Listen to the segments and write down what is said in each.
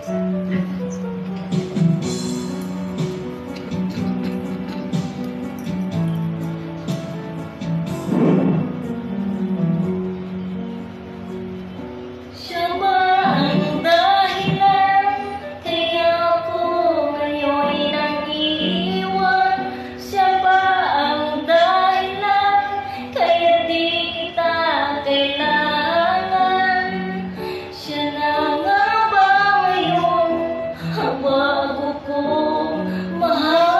isa. Siya ba ang dahilan kaya ako ngayon nag-iiwan? Siya ba ang dahilan kaya di kita kailangan? Siya na nga ba ngayon ang bago kong mahal?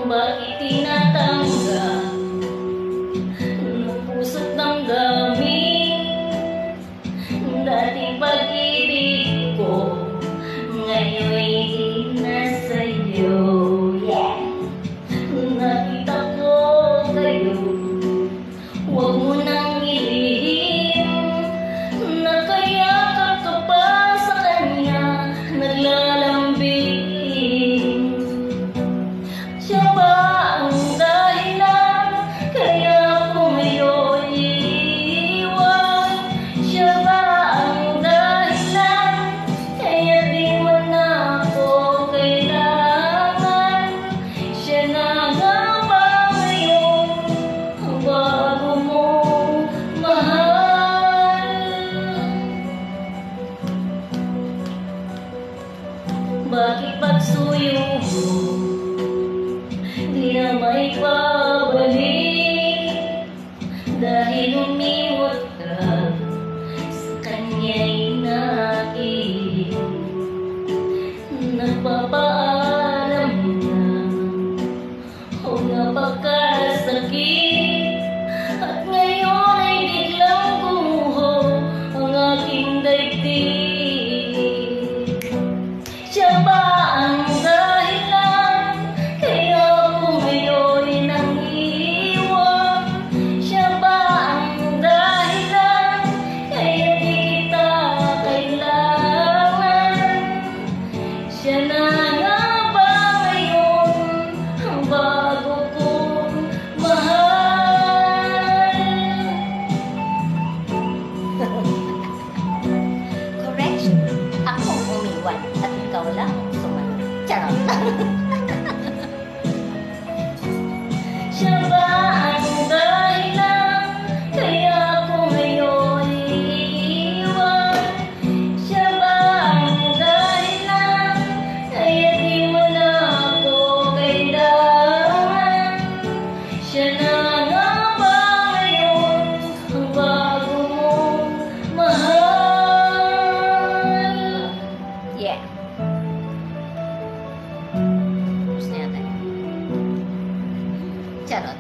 Bakit tinatanggap pusot ng gamit dating pag-ibig ko ngayon'y nasa'yo? Yeah. Nakita ko kayo, huwag mo nang ilihim. Nakayakap ka pa sa kanya, naglalambing. Siya ba ang dahilan kaya ako ngayon iiwan? Siya ba ang dahilan kaya di mo na ako kailangan? Siya na nga ba ngayon ang bago mong mahal? Bakit pagsuyo mo di na may pabalik? Dahil umimot ka sa kanya'y nakilig. Nagpapaalam na o napakasakit, at ngayon ay biglang gumuho ang aking daigdig. Siya ba ang dahilan kaya ako ngayon nangiiwan? Siya ba ang dahilan kaya di kita kailangan? Siya na nga ba ngayon ang bago kong mahal? Correction. Ako umiwan at ikaw lang sumunod. Charot. Siya ba ang dahilan kaya ako ngayon iiwan? Siya ba ang dahilan kaya di mo na ako kailangan? Siya na nga ba ngayon ang bago mong mahal? Yeah. Tapos na yata. Charot.